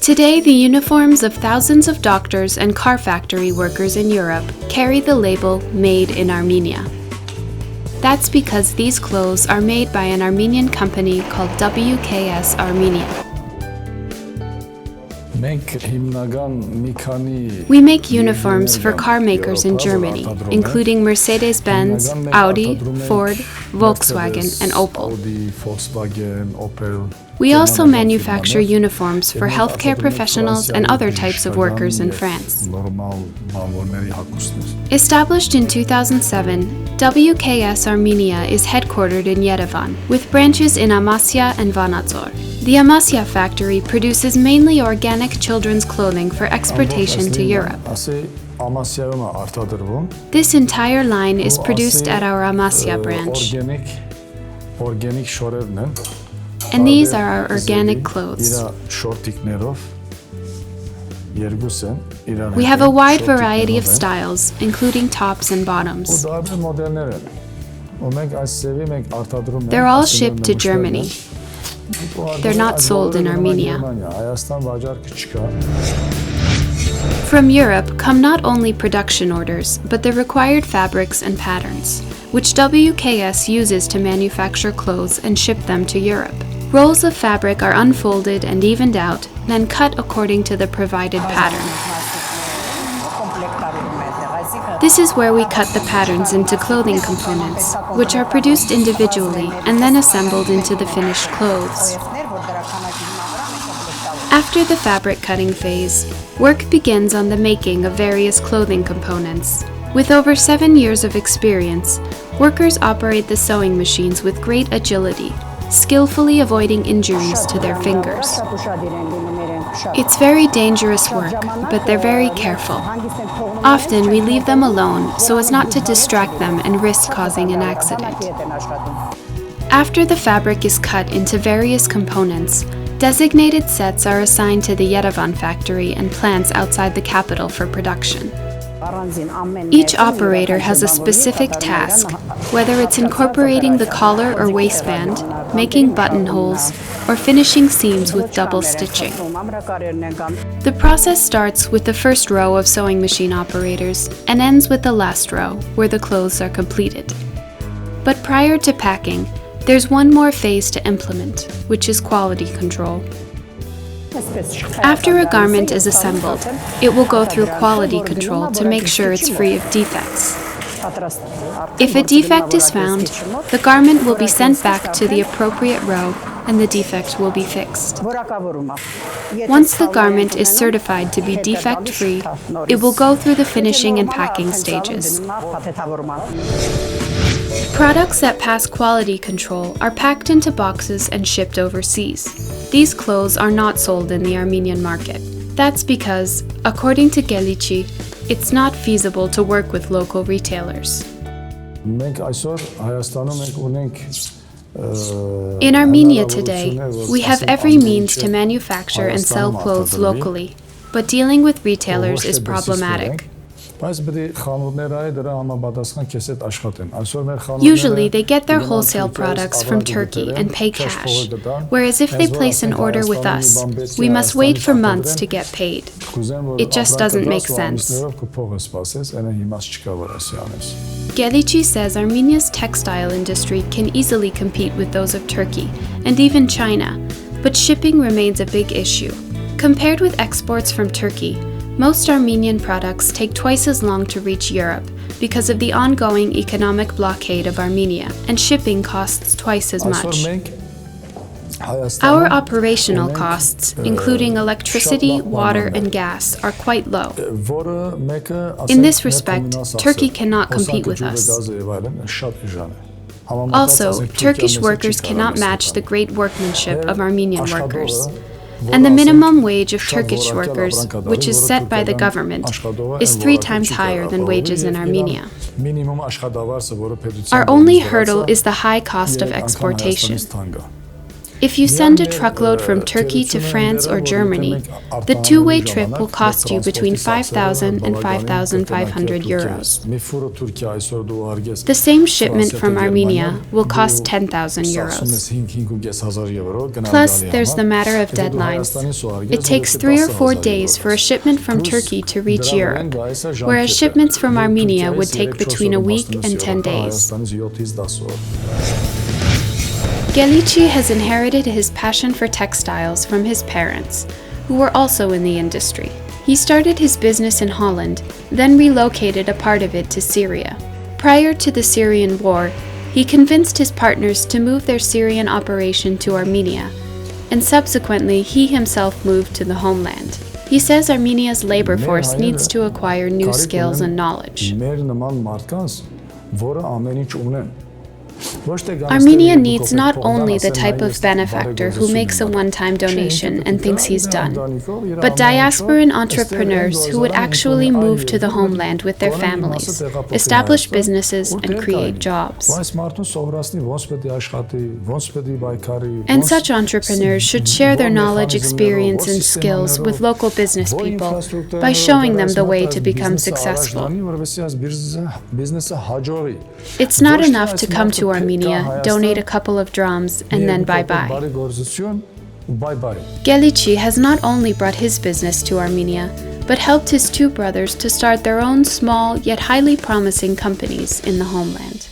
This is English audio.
Today, the uniforms of thousands of doctors and car factory workers in Europe carry the label Made in Armenia. That's because these clothes are made by an Armenian company called WKS Armenia. We make uniforms for car makers in Germany, including Mercedes-Benz, Audi, Ford, Volkswagen, and Opel. We also manufacture uniforms for healthcare professionals and other types of workers in France. Established in 2007, WKS Armenia is headquartered in Yerevan, with branches in Amasia and Vanadzor. The Amasia factory produces mainly organic children's clothing for exportation to Europe. This entire line is produced at our Amasia branch. And these are our organic clothes. We have a wide variety of styles, including tops and bottoms. They're all shipped to Germany. They're not sold in Armenia. From Europe come not only production orders, but the required fabrics and patterns, which WKS uses to manufacture clothes and ship them to Europe. Rolls of fabric are unfolded and evened out, then cut according to the provided pattern. This is where we cut the patterns into clothing components, which are produced individually and then assembled into the finished clothes. After the fabric cutting phase, work begins on the making of various clothing components. With over 7 years of experience, workers operate the sewing machines with great agility, skillfully avoiding injuries to their fingers. It's very dangerous work, but they're very careful. Often we leave them alone so as not to distract them and risk causing an accident. After the fabric is cut into various components, designated sets are assigned to the Yerevan factory and plants outside the capital for production. Each operator has a specific task, whether it's incorporating the collar or waistband, making buttonholes, or finishing seams with double stitching. The process starts with the first row of sewing machine operators and ends with the last row, where the clothes are completed. But prior to packing, there's one more phase to implement, which is quality control. After a garment is assembled, it will go through quality control to make sure it's free of defects. If a defect is found, the garment will be sent back to the appropriate row and the defect will be fixed. Once the garment is certified to be defect-free, it will go through the finishing and packing stages. Products that pass quality control are packed into boxes and shipped overseas. These clothes are not sold in the Armenian market. That's because, according to Gelici, it's not feasible to work with local retailers. In Armenia today, we have every means to manufacture and sell clothes locally, but dealing with retailers is problematic. Usually, they get their wholesale products from Turkey and pay cash, whereas if they place an order with us, we must wait for months to get paid. It just doesn't make sense. Gelici says Armenia's textile industry can easily compete with those of Turkey and even China, but shipping remains a big issue. Compared with exports from Turkey, most Armenian products take twice as long to reach Europe because of the ongoing economic blockade of Armenia, and shipping costs twice as much. Our operational costs, including electricity, water, and gas, are quite low. In this respect, Turkey cannot compete with us. Also, Turkish workers cannot match the great workmanship of Armenian workers. And the minimum wage of Turkish workers, which is set by the government, is 3 times higher than wages in Armenia. Our only hurdle is the high cost of exportation. If you send a truckload from Turkey to France or Germany, the two-way trip will cost you between 5,000 and 5,500 euros. The same shipment from Armenia will cost 10,000 euros. Plus, there's the matter of deadlines. It takes 3 or 4 days for a shipment from Turkey to reach Europe, whereas shipments from Armenia would take between a week and 10 days. Gelici has inherited his passion for textiles from his parents, who were also in the industry. He started his business in Holland, then relocated a part of it to Syria. Prior to the Syrian war, he convinced his partners to move their Syrian operation to Armenia, and subsequently he himself moved to the homeland. He says Armenia's labor force needs to acquire new skills and knowledge. Armenia needs not only the type of benefactor who makes a one-time donation and thinks he's done, but diasporan entrepreneurs who would actually move to the homeland with their families, establish businesses, and create jobs. And such entrepreneurs should share their knowledge, experience, and skills with local business people by showing them the way to become successful. It's not enough to come to Armenia, donate a couple of drams, and then bye-bye. Gelici has not only brought his business to Armenia, but helped his two brothers to start their own small yet highly promising companies in the homeland.